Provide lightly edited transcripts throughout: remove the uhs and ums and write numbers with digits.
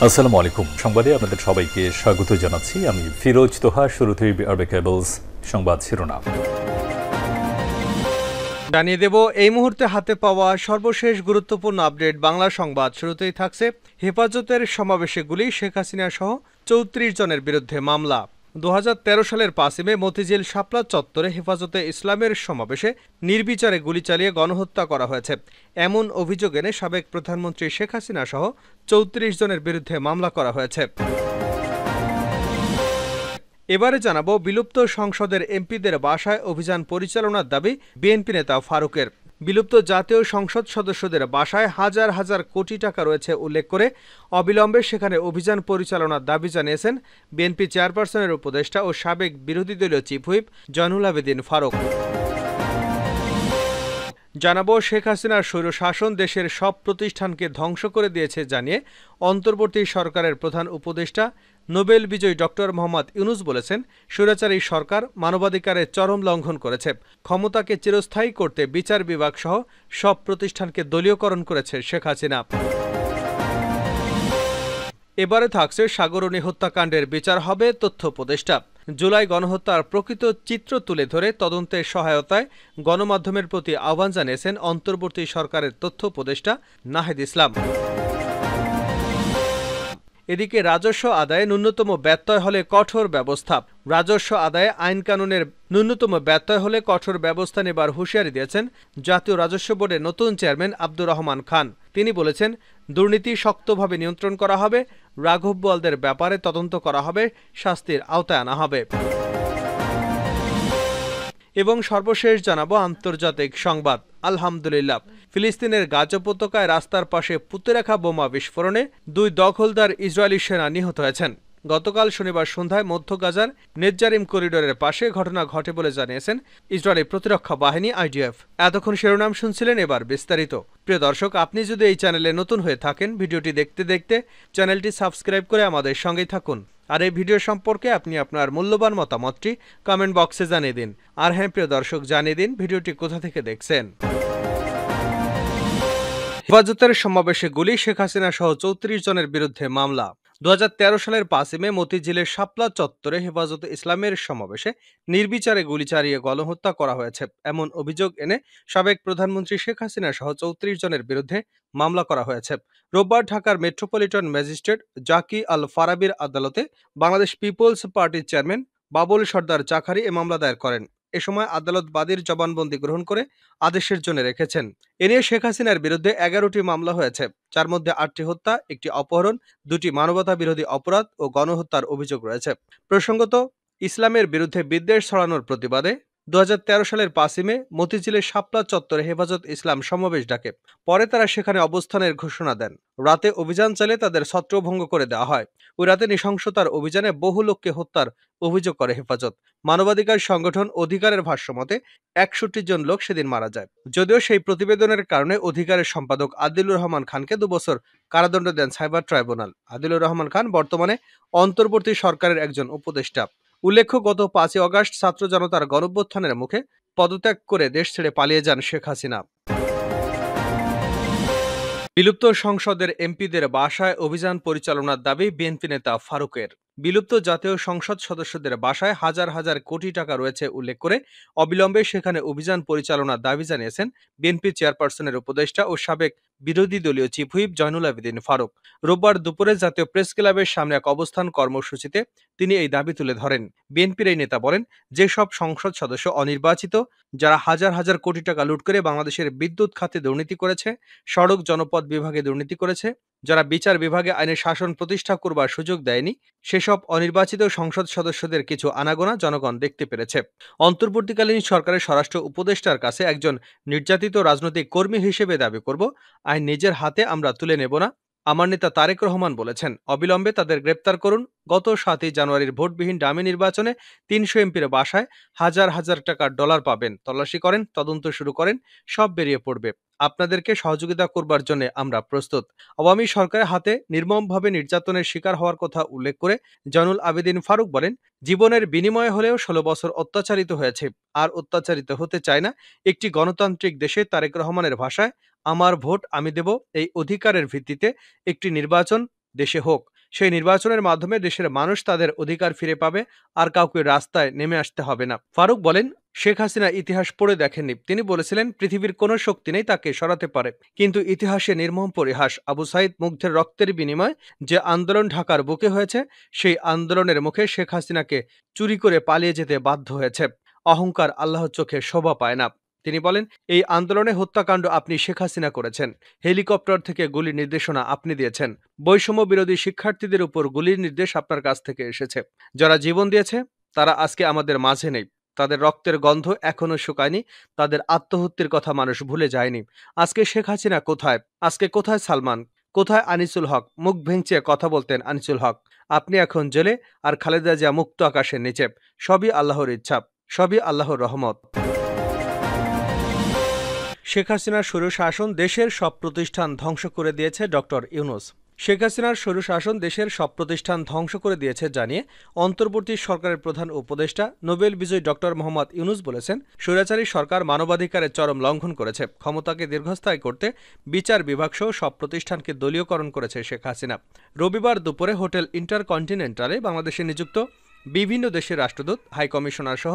আসসালামু আলাইকুম। সংবাদে আপনাদের সবাইকে স্বাগত জানাচ্ছি। আমি ফিরোজ তোহা। শুরুতেই আরবে কেবলস সংবাদ শিরোনাম জানিয়ে দেব এই মুহূর্তে হাতে পাওয়া সর্বশেষ গুরুত্বপূর্ণ আপডেট বাংলা সংবাদ। শুরুতেই থাকছে হেফাজতের সমাবেশে গুলি, শেখ হাসিনা সহ ৩৪ জনের বিরুদ্ধে মামলা। ২০১৩ সালের ৫ মে মতিঝিল শাপলা চত্বরে হেফাজতে ইসলামের সমাবেশে নির্বিচারে গুলি চালিয়ে গণহত্যা করা হয়েছে এমন অভিযোগ এনে সাবেক প্রধানমন্ত্রী শেখ হাসিনা সহ ৩৪ জনের বিরুদ্ধে মামলা করা হয়েছে। এবারে জানাবো বিলুপ্ত সংসদের এমপিদের বাসায় অভিযান পরিচালনার দাবি বিএনপি নেতা ফারুকের। বিলুপ্ত জাতীয় সংসদ সদস্যদের বাসায় হাজার হাজার কোটি টাকা রয়েছে উল্লেখ করে অবিলম্বে সেখানে অভিযান পরিচালনার দাবি জানিয়েছেন বিএনপি চেয়ারপারসনের উপদেষ্টা ও সাবেক বিরোধী দলীয় চিফ হুইপ জয়নুল আবেদিন ফারুক। জানাবো শেখ হাসিনার স্বৈরশাসন দেশের সব প্রতিষ্ঠানকে ধ্বংস করে দিয়েছে জানিয়ে অন্তর্বর্তী সরকারের প্রধান উপদেষ্টা নোবেল বিজয়ী ডক্টর মোহাম্মদ ইউনূস বলেছেন, স্বৈরাচারী সরকার মানবাধিকারের চরম লঙ্ঘন করেছে। ক্ষমতাকে চিরস্থায়ী করতে বিচার বিভাগ সহ সব প্রতিষ্ঠানকে দলীয়করণ করেছে শেখ হাসিনা। এবারে থাকছে সাগরণী হত্যাকাণ্ডের বিচার হবে তথ্য উপদেষ্টা। জুলাই গণহত্যার প্রকৃত চিত্র তুলে ধরে তদন্তে সহায়তায় গণমাধ্যমের প্রতি আহ্বান জানিয়েছেন অন্তর্বর্তী সরকারের তথ্য উপদেষ্টা নাহিদ ইসলাম। এদিকে রাজস্ব আদায়ে ন্যূনতম ব্যত্যয় হলে কঠোর ব্যবস্থা। রাজস্ব আদায়ে আইন কানুনের ন্যূনতম ব্যত্যয় হলে কঠোর ব্যবস্থা নেবার হুঁশিয়ারি দিয়েছেন জাতীয় রাজস্ব বোর্ডের নতুন চেয়ারম্যান আব্দুর রহমান খান। তিনি বলেছেন, দুর্নীতি শক্তভাবে নিয়ন্ত্রণ করা হবে, রাঘব বোয়ালদের ব্যাপারে তদন্ত করা হবে, শাস্তির আওতায় আনা হবে। এবং সর্বশেষ জানাবো আন্তর্জাতিক সংবাদ। আলহামদুলিল্লাহ, ফিলিস্তিনের গাজা উপত্যকায় রাস্তার পাশে পুঁতে রাখা বোমা বিস্ফোরণে 2 দখলদার ইসরায়েলি সেনা নিহত হয়েছেন। গতকাল শনিবার সন্ধ্যায় মধ্য গাজার নেজ্জারিম করিডোরের পাশে ঘটনা ঘটে বলে জানিয়েছেন ইসরায়েলি প্রতিরক্ষা বাহিনী আইডিএফ। এতক্ষণ শিরোনাম শুনছিলেন, এবার বিস্তারিত। প্রিয় দর্শক, আপনি যদি এই চ্যানেলে নতুন হয়ে থাকেন, ভিডিওটি দেখতে দেখতে চ্যানেলটি সাবস্ক্রাইব করে আমাদের সঙ্গেই থাকুন। আর এই ভিডিও সম্পর্কে আপনি আপনার মূল্যবান মতামতটি কমেন্ট বক্সে জানিয়ে দিন। আর হ্যাঁ প্রিয় দর্শক, জানিয়ে দিন ভিডিওটি কোথা থেকে দেখছেন। হেফাজতের সমাবেশে গুলি, শেখ হাসিনা সহ ৩৪ জনের বিরুদ্ধে মামলা। ২০১৩ সালের ৫ মে মতিঝিলের শাপলা চত্বরে হেফাজতে ইসলামের সমাবেশে নির্বিচারে গুলি চালিয়ে গণহত্যা করা হয়েছে এমন অভিযোগ এনে সাবেক প্রধানমন্ত্রী শেখ হাসিনা সহ ৩৪ জনের বিরুদ্ধে মামলা করা হয়েছে। রোববার ঢাকার মেট্রোপলিটন ম্যাজিস্ট্রেট জাকি আল ফারাবির আদালতে বাংলাদেশ পিপলস পার্টির চেয়ারম্যান বাবুল সর্দার জাখারি এ মামলা দায়ের করেন। এ সময় আদালত বাদীর জবানবন্দি গ্রহণ করে আদেশের জন্য রেখেছেন। এ নিয়ে শেখ হাসিনার বিরুদ্ধে 11টি মামলা হয়েছে, যার মধ্যে 8টি হত্যা, 1টি অপহরণ, 2টি মানবতা বিরোধী অপরাধ ও গণহত্যার অভিযোগ রয়েছে। প্রসঙ্গত, ইসলামের বিরুদ্ধে বিদ্বেষ ছড়ানোর প্রতিবাদে ২০১৩ সালের ৫ মে মতিঝিলের শাপলা চত্বরে হেফাজত ইসলাম সমাবেশ ডাকে। পরে তারা সেখানে অবস্থানের ঘোষণা দেন। রাতে অভিযান চালিয়ে তাদের ছত্রভঙ্গ করে দেওয়া হয়। ওই রাতে নৃশংসতার অভিযানে বহু লোককে হত্যার অভিযোগ করে হেফাজত। মানবাধিকার সংগঠন অধিকারের ভাষ্যমতে ৬১ জন লোক সেদিন মারা যায়। যদিও সেই প্রতিবেদনের কারণে অধিকারের সম্পাদক আদিলুর রহমান খানকে 2 বছর কারাদণ্ড দেন সাইবার ট্রাইব্যুনাল। আদিলুর রহমান খান বর্তমানে অন্তর্বর্তী সরকারের একজন উপদেষ্টা। উল্লেখ্য, গত ৫ই অগাস্ট ছাত্র জনতার গণঅভ্যুত্থানের মুখে পদত্যাগ করে দেশ ছেড়ে পালিয়ে যান শেখ হাসিনা। বিলুপ্ত সংসদের এমপিদের বাসায় অভিযান পরিচালনার দাবি বিএনপি নেতা ফারুকের। বিলুপ্ত জাতীয় সংসদ সদস্যদের বাসায় হাজার হাজার কোটি টাকা রয়েছে উল্লেখ করে অবিলম্বে সেখানে অভিযান পরিচালনার দাবি জানিয়েছেন বিএনপি চেয়ারপারসনের উপদেষ্টা ও সাবেক বিরোধী দলীয় চিফ হুইপ জয়নুল আবেদিন ফারুক। রোববার দুপুরে জাতীয় প্রেস ক্লাবের সামনে এক অবস্থান কর্মসূচিতে তিনি এই দাবি তুলে ধরেন। বিএনপির এই নেতা বলেন, যেসব সংসদ সদস্য অনির্বাচিত, যারা হাজার হাজার কোটি টাকা লুট করে বাংলাদেশের বিদ্যুৎ খাতে দুর্নীতি করেছে, সড়ক জনপথ বিভাগে দুর্নীতি করেছে, যারা বিচার বিভাগে আইনের শাসন প্রতিষ্ঠা করবার সুযোগ দেয়নি, সেসব অনির্বাচিত সংসদ সদস্যদের কিছু আনাগোনা জনগণ দেখতে পেরেছে। অন্তর্বর্তীকালীন সরকারের স্বরাষ্ট্র উপদেষ্টার কাছে একজন নির্যাতিত রাজনৈতিক কর্মী হিসেবে দাবি করব, আইন নিজের হাতে আমরা তুলে নেব না। আমার নেতা তারেক রহমান বলেছেন, অবিলম্বে তাদের গ্রেপ্তার করুন। গত 7ই জানুয়ারির ভোটবিহীন ডামি নির্বাচনে 300 এমপির বাসায় হাজার হাজার টাকার ডলার পাবেন। তল্লাশি করেন, তদন্ত শুরু করেন, সব বেরিয়ে পড়বে। আপনাদেরকে সহযোগিতা করবার জন্য আমরা প্রস্তুত। আওয়ামী সরকারের হাতে নির্মমভাবে নির্যাতনের শিকার হওয়ার কথা উল্লেখ করে জয়নুল আবেদিন ফারুক বলেন, জীবনের বিনিময়ে হলেও 16 বছর অত্যাচারিত হয়েছে, আর অত্যাচারিত হতে চায় না। একটি গণতান্ত্রিক দেশে তারেক রহমানের ভাষায়, আমার ভোট আমি দেব, এই অধিকারের ভিত্তিতে একটি নির্বাচন দেশে হোক। সেই নির্বাচনের মাধ্যমে দেশের মানুষ তাদের অধিকার ফিরে পাবে, আর কাউকে রাস্তায় নেমে আসতে হবে না। ফারুক বলেন, শেখ হাসিনা ইতিহাস পড়ে দেখেননি। তিনি বলেছিলেন পৃথিবীর কোনো শক্তি নেই তাকে সরাতে পারে, কিন্তু ইতিহাসে নির্মম পরিহাস। আবু সাইদ মুগ্ধের রক্তের বিনিময়ে যে আন্দোলন ঢাকার বুকে হয়েছে, সেই আন্দোলনের মুখে শেখ হাসিনাকে চুরি করে পালিয়ে যেতে বাধ্য হয়েছে। অহংকার আল্লাহর চোখে শোভা পায় না। তিনি বলেন, এই আন্দোলনে হত্যাকাণ্ড আপনি শেখ হাসিনা করেছেন, হেলিকপ্টার থেকে গুলির নির্দেশনা আপনি দিয়েছেন, বৈষম্য বিরোধী শিক্ষার্থীদের উপর গুলির নির্দেশ আপনার কাছ থেকে এসেছে। যারা জীবন দিয়েছে তারা আজকে আমাদের মাঝে নেই, তাদের রক্তের গন্ধ এখনো শুকায়নি, তাদের আত্মহত্যের কথা মানুষ ভুলে যায়নি। আজকে শেখ হাসিনা কোথায়? আজকে কোথায় সালমান? কোথায় আনিসুল হক? মুখ ভেঙচে কথা বলতেন আনিসুল হক। আপনি এখন জেলে, আর খালেদা জিয়া মুক্ত আকাশের নিচে। সবই আল্লাহর ইচ্ছা, সবই আল্লাহর রহমত। শেখ হাসিনার স্বৈরশাসন দেশের সব প্রতিষ্ঠান ধ্বংস করে দিয়েছে ডক্টর ইউনূস। শেখ হাসিনার স্বৈরশাসন দেশের সব প্রতিষ্ঠান ধ্বংস করে দিয়েছে জানিয়ে অন্তর্বর্তী সরকারের প্রধান উপদেষ্টা নোবেল বিজয়ী ডক্টর মোহাম্মদ ইউনূস বলেছেন, স্বৈরাচারী সরকার মানবাধিকারের চরম লঙ্ঘন করেছে। ক্ষমতাকে দীর্ঘস্থায়ী করতে বিচার বিভাগ সহ সব প্রতিষ্ঠানকে দলীয়করণ করেছে শেখ হাসিনা। রবিবার দুপুরে হোটেল ইন্টারকন্টিনেন্টালে বাংলাদেশে নিযুক্ত বিভিন্ন দেশের রাষ্ট্রদূত, হাইকমিশনার সহ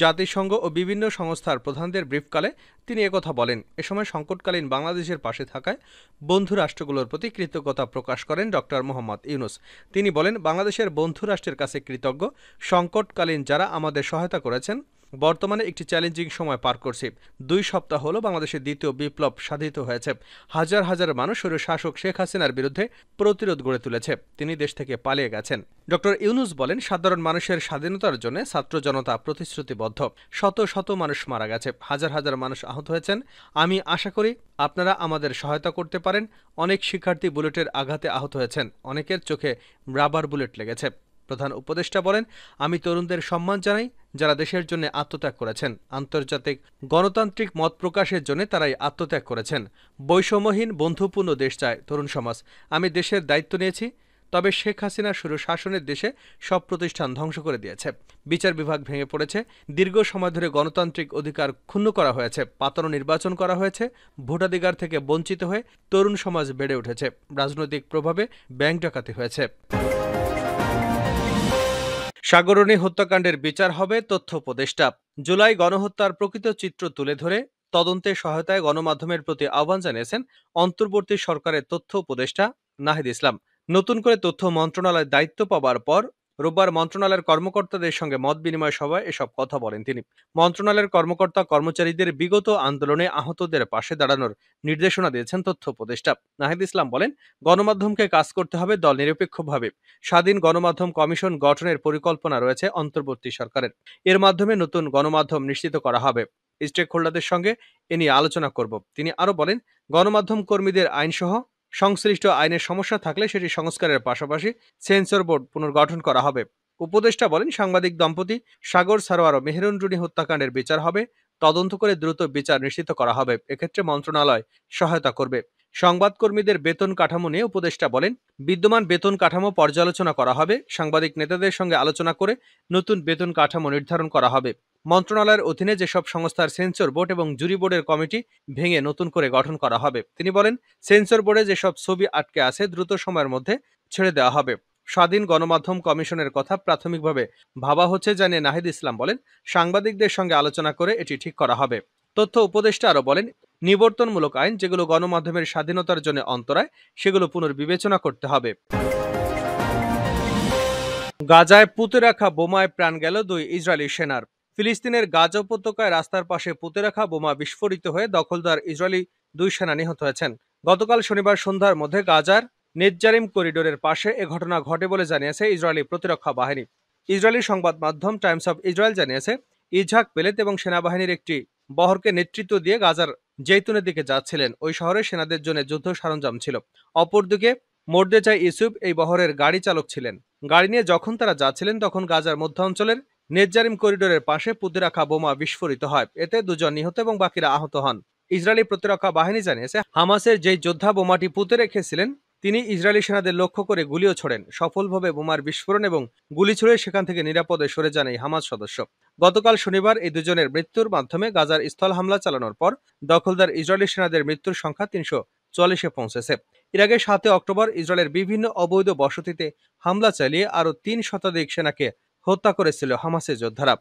জাতিসংঘ ও বিভিন্ন সংস্থার প্রধানদের ব্রিফকালে তিনি একথা বলেন। এ সময় সংকটকালীন বাংলাদেশের পাশে থাকায় বন্ধু রাষ্ট্রগুলোর প্রতি কৃতজ্ঞতা প্রকাশ করেন ডক্টর মোহাম্মদ ইউনূস। তিনি বলেন, বাংলাদেশের বন্ধু রাষ্ট্রের কাছে কৃতজ্ঞ। সংকটকালীন যারা আমাদের সহায়তা করেছেন। বর্তমানে একটি চ্যালেঞ্জিং সময় পার করছি। 2 সপ্তাহ হলো বাংলাদেশের দ্বিতীয় বিপ্লব সাধিত হয়েছে। হাজার হাজার মানুষ শাসক শেখ হাসিনার বিরুদ্ধে প্রতিরোধ গড়ে তুলেছে। তিনি দেশ থেকে পালিয়ে গেছেন। ডক্টর ইউনূস বলেন, সাধারণ মানুষের স্বাধীনতার জন্য ছাত্র জনতা প্রতিশ্রুতিবদ্ধ। শত শত মানুষ মারা গেছে, হাজার হাজার মানুষ আহত হয়েছেন। আমি আশা করি আপনারা আমাদের সহায়তা করতে পারেন। অনেক শিক্ষার্থী বুলেটের আঘাতে আহত হয়েছেন, অনেকের চোখে রাবার বুলেট লেগেছে। প্রধান উপদেষ্টা বলেন, আমি তরুণদের সম্মান জানাই যারা দেশের জন্য আত্মত্যাগ করেছেন। আন্তর্জাতিক গণতান্ত্রিক মত প্রকাশের জন্য তারাই আত্মত্যাগ করেছেন। বৈষম্যহীন বন্ধুপূর্ণ দেশ চায় তরুণ সমাজ। আমি দেশের দায়িত্ব নিয়েছি, তবে শেখ হাসিনার স্বৈরশাসনের দেশে সব প্রতিষ্ঠান ধ্বংস করে দিয়েছে। বিচার বিভাগ ভেঙে পড়েছে। দীর্ঘ সময় ধরে গণতান্ত্রিক অধিকার ক্ষুণ্ণ করা হয়েছে। পাতানো নির্বাচন করা হয়েছে। ভোটাধিকার থেকে বঞ্চিত হয়ে তরুণ সমাজ বেড়ে উঠেছে। রাজনৈতিক প্রভাবে ব্যাংক ডাকাতি হয়েছে। সাগরনী হত্যাকাণ্ডের বিচার হবে, তথ্য উপদেষ্টা। জুলাই গণহত্যার প্রকৃত চিত্র তুলে ধরে তদন্তে সহায়তায় গণমাধ্যমের প্রতি আহ্বান জানিয়েছেন অন্তর্বর্তী সরকারের তথ্য উপদেষ্টা নাহিদ ইসলাম। নতুন করে তথ্য মন্ত্রণালয়ের দায়িত্ব পাওয়ার পর রোববার মন্ত্রণালয়ের কর্মকর্তাদের সঙ্গে মত বিনিময় সভায় এসব কথা বলেন তিনি। মন্ত্রণালয়ের কর্মকর্তা কর্মচারীদের বিগত আন্দোলনে আহতদের পাশে দাঁড়ানোর নির্দেশনা দিয়েছেন তথ্য উপদেষ্টা। নাহিদ ইসলাম বলেন, গণমাধ্যমকে কাজ করতে হবে দল নিরপেক্ষভাবে। স্বাধীন গণমাধ্যম কমিশন গঠনের পরিকল্পনা রয়েছে অন্তর্বর্তী সরকারের। এর মাধ্যমে নতুন গণমাধ্যম নিশ্চিত করা হবে। স্টেক হোল্ডারদের সঙ্গে এ নিয়ে আলোচনা করব। তিনি আরো বলেন, গণমাধ্যম কর্মীদের আইনসহ সংশ্লিষ্ট আইনের সমস্যা থাকলে সেটি সংস্কারের পাশাপাশি সেন্সর বোর্ড পুনর্গঠন করা হবে। উপদেষ্টা বলেন, সাংবাদিক দম্পতি সাগর সারোয়ার ও মেহেরুন রুনি হত্যাকাণ্ডের বিচার হবে। তদন্ত করে দ্রুত বিচার নিশ্চিত করা হবে। এক্ষেত্রে মন্ত্রণালয় সহায়তা করবে। সংবাদকর্মীদের বেতন কাঠামো নিয়ে উপদেষ্টা বলেন, বিদ্যমান বেতন কাঠামো পর্যালোচনা করা হবে। সাংবাদিক নেতাদের সঙ্গে আলোচনা করে নতুন বেতন কাঠামো নির্ধারণ করা হবে। মন্ত্রণালয়ের অধীনে যেসব সংস্থার সেন্সর বোর্ড এবং জুরি বোর্ডের কমিটি ভেঙে নতুন করে গঠন করা হবে। তিনি বলেন, সেন্সর বোর্ডে যেসব ছবি আটকে আছে দ্রুত সময়ের মধ্যে ছেড়ে দেওয়া হবে। স্বাধীন গণমাধ্যম কমিশনের কথা প্রাথমিকভাবে ভাবা হচ্ছে জানিয়ে নাহিদ ইসলাম বলেন, সাংবাদিকদের সঙ্গে আলোচনা করে এটি ঠিক করা হবে। তথ্য উপদেষ্টা আরো বলেন, নিবর্তনমূলক আইন যেগুলো গণমাধ্যমের স্বাধীনতার জন্য অন্তরায়, সেগুলো পুনর্বিবেচনা করতে হবে। গাজায় পুঁতে রাখা বোমায় প্রাণ গেল 2 ইসরায়েলি সেনার। ফিলিস্তিনের গাজা উপত্যকায় রাস্তার পাশে পুঁতে রাখা বোমা বিস্ফোরিত হয়ে দখলদার ইসরায়েলি 2 সেনা নিহত হয়েছেন। গতকাল শনিবার সন্ধ্যার মধ্যে গাজার নেতজারিম করিডোরের পাশে এ ঘটনা ঘটে বলে জানিয়েছে ইসরায়েলি প্রতিরক্ষা বাহিনী। ইসরায়েলি সংবাদ মাধ্যম টাইমস অফ ইসরায়েল জানিয়েছে, ইজহাক পেলেত এবং সেনাবাহিনীর একটি বহরকে নেতৃত্ব দিয়ে গাজার জেইতুনের দিকে যাচ্ছিলেন। ওই শহরে সেনাদের জন্য যুদ্ধ সরঞ্জাম ছিল। অপরদিকে মোর্দেজাই ইউসুফ এই বহরের গাড়ি চালক ছিলেন। গাড়ি নিয়ে যখন তারা যাচ্ছিলেন তখন গাজার মধ্যাঞ্চলের নেতজারিম করিডোরের পাশে পুঁতে রাখা বোমা বিস্ফোরিত হয়। এতে 2 জন নিহত এবং বাকিরা আহত হন। ইসরায়েলি প্রতিরক্ষা বাহিনী জানিয়েছে, হামাসের যেই যোদ্ধা বোমাটি পুঁতে রেখেছিলেন তিনি ইসরায়েলি সেনাদের লক্ষ্য করে গুলিও ছোড়েন। সফলভাবে বোমার বিস্ফোরণ এবং গুলি ছুড়ে সেখান থেকে নিরাপদে সরে যান এই হামাস সদস্য। গতকাল শনিবার এই 2 জনের মৃত্যুর মাধ্যমে গাজার স্থল হামলা চালানোর পর দখলদার ইসরায়েলি সেনাদের মৃত্যুর সংখ্যা চলে এসে পৌঁছেছে। এর আগে ৭ অক্টোবর ইসরায়েলের বিভিন্ন অবৈধ বসতিতে হামলা চালিয়ে আরও ৩ শতাধিক সেনাকে হত্যা করেছিল হামাসের যোদ্ধারা।